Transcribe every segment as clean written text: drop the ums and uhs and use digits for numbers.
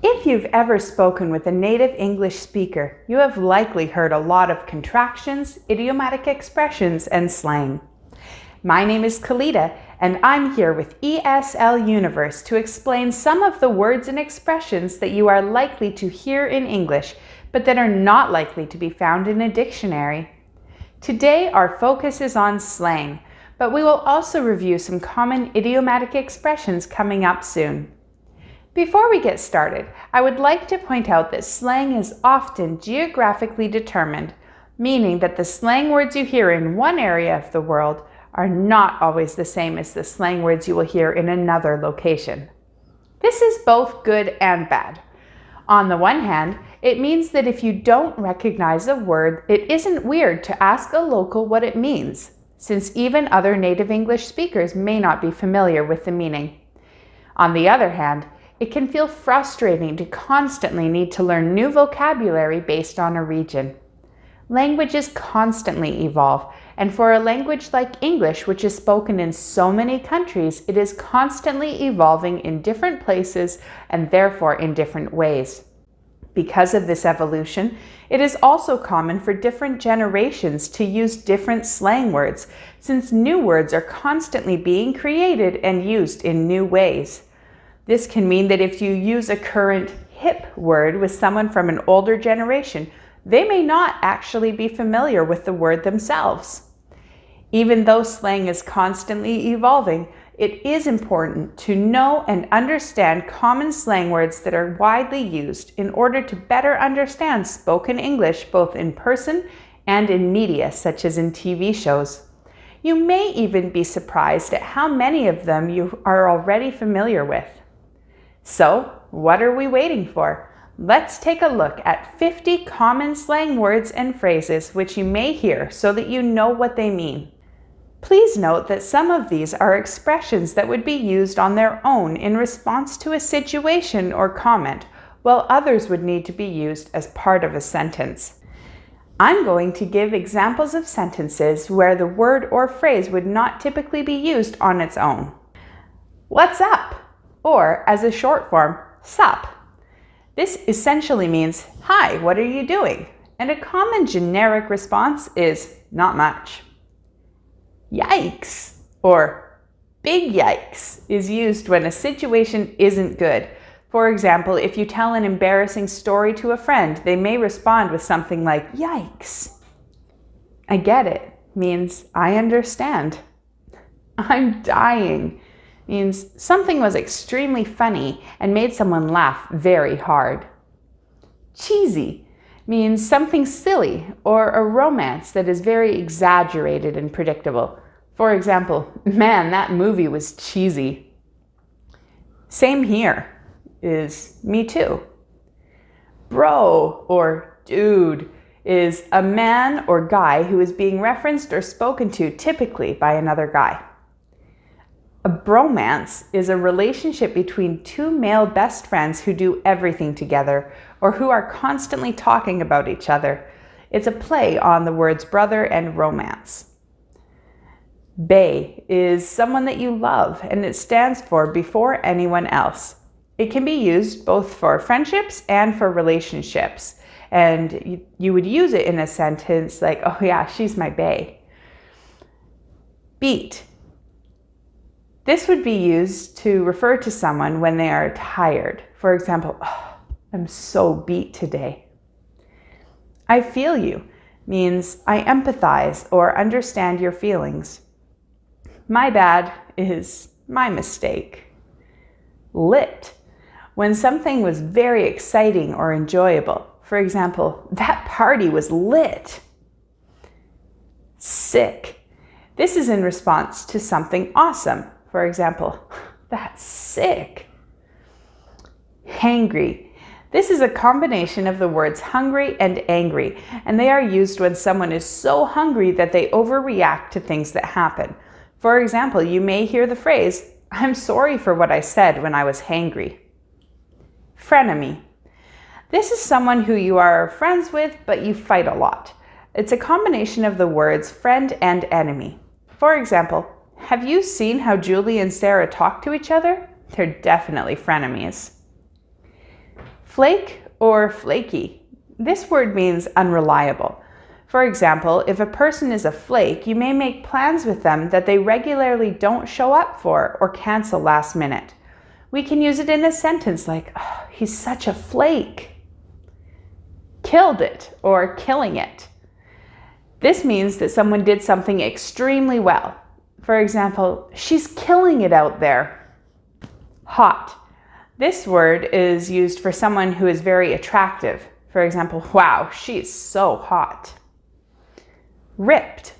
If you've ever spoken with a native English speaker, you have likely heard a lot of contractions, idiomatic expressions, and slang. My name is Kalita, and I'm here with ESL Universe to explain some of the words and expressions that you are likely to hear in English, but that are not likely to be found in a dictionary. Today, our focus is on slang, but we will also review some common idiomatic expressions coming up soon. Before we get started, I would like to point out that slang is often geographically determined, meaning that the slang words you hear in one area of the world are not always the same as the slang words you will hear in another location. This is both good and bad. On the one hand, it means that if you don't recognize a word, it isn't weird to ask a local what it means, since even other native English speakers may not be familiar with the meaning. On the other hand, it can feel frustrating to constantly need to learn new vocabulary based on a region. Languages constantly evolve, and for a language like English, which is spoken in so many countries, it is constantly evolving in different places and therefore in different ways. Because of this evolution, it is also common for different generations to use different slang words, since new words are constantly being created and used in new ways. This can mean that if you use a current hip word with someone from an older generation, they may not actually be familiar with the word themselves. Even though slang is constantly evolving, it is important to know and understand common slang words that are widely used in order to better understand spoken English both in person and in media, such as in TV shows. You may even be surprised at how many of them you are already familiar with. So, what are we waiting for? Let's take a look at 50 common slang words and phrases which you may hear so that you know what they mean. Please note that some of these are expressions that would be used on their own in response to a situation or comment, while others would need to be used as part of a sentence. I'm going to give examples of sentences where the word or phrase would not typically be used on its own. What's up? Or, as a short form, sup. This essentially means, hi, what are you doing? And a common generic response is, not much. Yikes, or big yikes, is used when a situation isn't good. For example, if you tell an embarrassing story to a friend, they may respond with something like, yikes. I get it means, I understand. I'm dying means something was extremely funny and made someone laugh very hard. Cheesy means something silly or a romance that is very exaggerated and predictable. For example, man, that movie was cheesy. Same here is me too. Bro or dude is a man or guy who is being referenced or spoken to typically by another guy. A bromance is a relationship between two male best friends who do everything together or who are constantly talking about each other. It's a play on the words brother and romance. Bae is someone that you love, and it stands for before anyone else. It can be used both for friendships and for relationships, and you would use it in a sentence like, oh yeah, she's my bae. Beat. This would be used to refer to someone when they are tired. For example, oh, I'm so beat today. I feel you means I empathize or understand your feelings. My bad is my mistake. Lit, when something was very exciting or enjoyable. For example, that party was lit. Sick. This is in response to something awesome. For example, that's sick. Hangry. This is a combination of the words hungry and angry, and they are used when someone is so hungry that they overreact to things that happen. For example, you may hear the phrase, I'm sorry for what I said when I was hangry. Frenemy. This is someone who you are friends with, but you fight a lot. It's a combination of the words friend and enemy. For example, have you seen how Julie and Sarah talk to each other? They're definitely frenemies. Flake or flaky. This word means unreliable. For example, if a person is a flake, you may make plans with them that they regularly don't show up for or cancel last minute. We can use it in a sentence like, oh, he's such a flake. Killed it or killing it. This means that someone did something extremely well. For example, she's killing it out there. Hot. This word is used for someone who is very attractive. For example, wow, she's so hot. Ripped.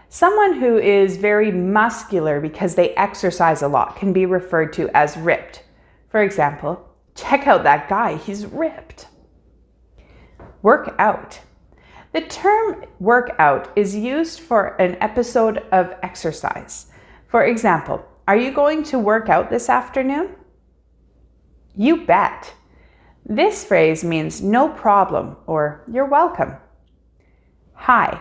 Someone who is very muscular because they exercise a lot can be referred to as ripped. For example, check out that guy, he's ripped. Work out. The term work out is used for an episode of exercise. For example, are you going to work out this afternoon? You bet. This phrase means no problem or you're welcome. High.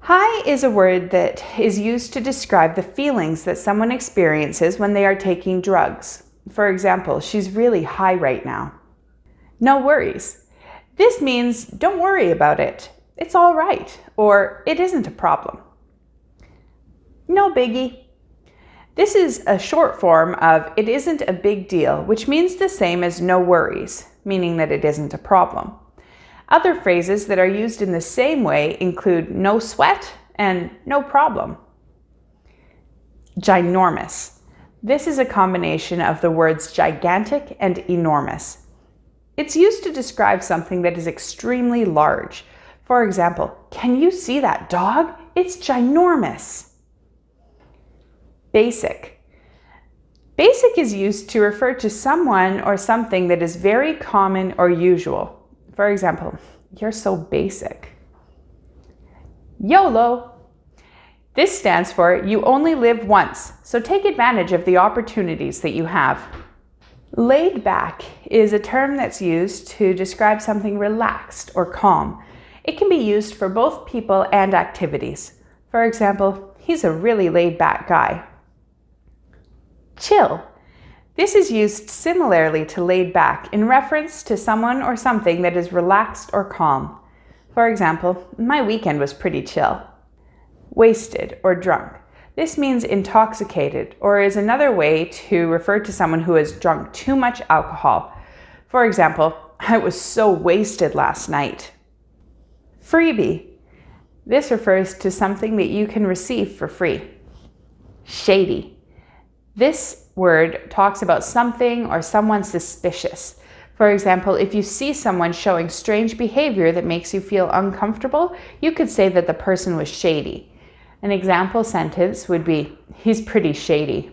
High is a word that is used to describe the feelings that someone experiences when they are taking drugs. For example, she's really high right now. No worries. This means don't worry about it. It's all right, or it isn't a problem. No biggie. This is a short form of it isn't a big deal, which means the same as no worries, meaning that it isn't a problem. Other phrases that are used in the same way include no sweat and no problem. Ginormous. This is a combination of the words gigantic and enormous. It's used to describe something that is extremely large. For example, can you see that dog? It's ginormous. Basic. Basic is used to refer to someone or something that is very common or usual. For example, you're so basic. YOLO. This stands for you only live once, so take advantage of the opportunities that you have. Laid back is a term that's used to describe something relaxed or calm. It can be used for both people and activities. For example, he's a really laid back guy. Chill. This is used similarly to laid back in reference to someone or something that is relaxed or calm. For example, my weekend was pretty chill. Wasted or drunk. This means intoxicated or is another way to refer to someone who has drunk too much alcohol. For example, I was so wasted last night. Freebie. This refers to something that you can receive for free. Shady. This word talks about something or someone suspicious. For example, if you see someone showing strange behavior that makes you feel uncomfortable, you could say that the person was shady. An example sentence would be, he's pretty shady.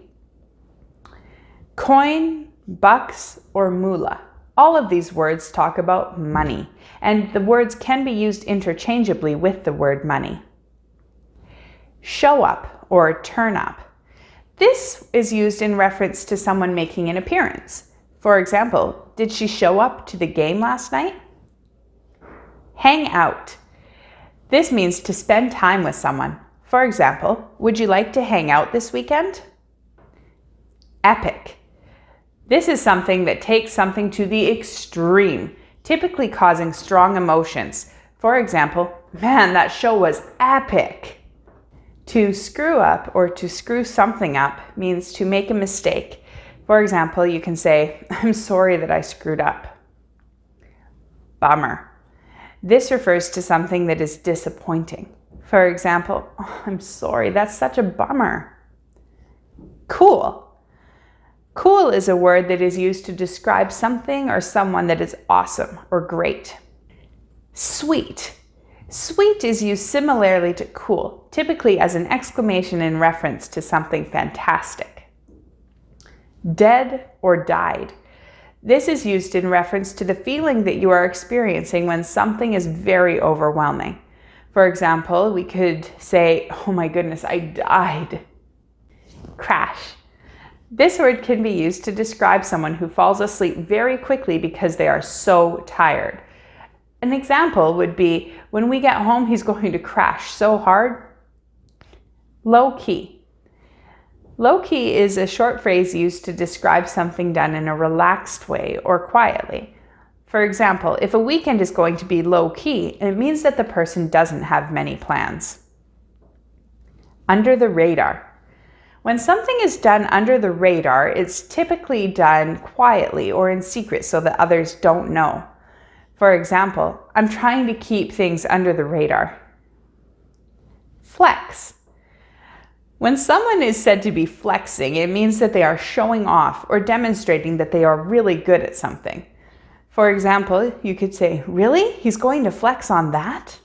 Coin, bucks, or moolah. All of these words talk about money, and the words can be used interchangeably with the word money. Show up or turn up. This is used in reference to someone making an appearance. For example, did she show up to the game last night? Hang out. This means to spend time with someone. For example, would you like to hang out this weekend? Epic. This is something that takes something to the extreme, typically causing strong emotions. For example, man, that show was epic. To screw up or to screw something up means to make a mistake. For example, you can say, I'm sorry that I screwed up. Bummer. This refers to something that is disappointing. For example, oh, I'm sorry, that's such a bummer. Cool. Cool is a word that is used to describe something or someone that is awesome or great. Sweet. Sweet is used similarly to cool, typically as an exclamation in reference to something fantastic. Dead or died. This is used in reference to the feeling that you are experiencing when something is very overwhelming. For example, we could say, oh my goodness, I died. Crash. This word can be used to describe someone who falls asleep very quickly because they are so tired. An example would be, when we get home, he's going to crash so hard. Low-key. Low-key is a short phrase used to describe something done in a relaxed way or quietly. For example, if a weekend is going to be low-key, it means that the person doesn't have many plans. Under the radar. When something is done under the radar, it's typically done quietly or in secret so that others don't know. For example, I'm trying to keep things under the radar. Flex. When someone is said to be flexing, it means that they are showing off or demonstrating that they are really good at something. For example, you could say, "Really? He's going to flex on that?"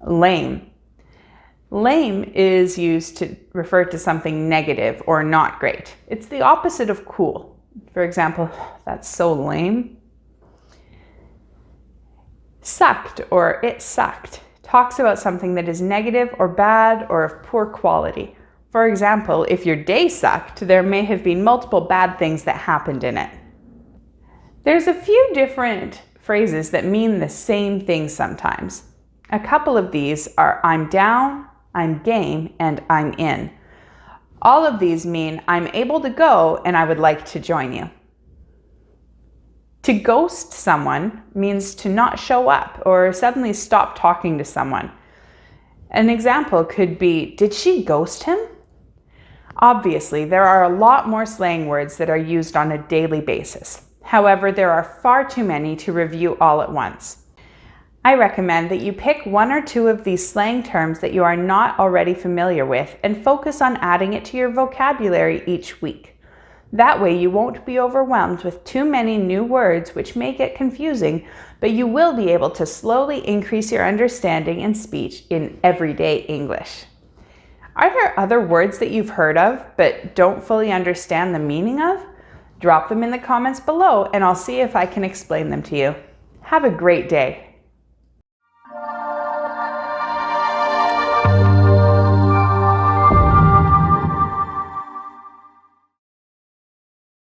Lame. Lame is used to refer to something negative or not great. It's the opposite of cool. For example, "That's so lame." Sucked or "it sucked" talks about something that is negative or bad or of poor quality. For example, if your day sucked, there may have been multiple bad things that happened in it. There's a few different phrases that mean the same thing sometimes. A couple of these are "I'm down," "I'm game," and "I'm in." All of these mean I'm able to go and I would like to join you. To ghost someone means to not show up or suddenly stop talking to someone. An example could be, "Did she ghost him?" Obviously, there are a lot more slang words that are used on a daily basis. However, there are far too many to review all at once. I recommend that you pick one or two of these slang terms that you are not already familiar with and focus on adding it to your vocabulary each week. That way you won't be overwhelmed with too many new words which may get confusing, but you will be able to slowly increase your understanding and speech in everyday English. Are there other words that you've heard of but don't fully understand the meaning of? Drop them in the comments below and I'll see if I can explain them to you. Have a great day.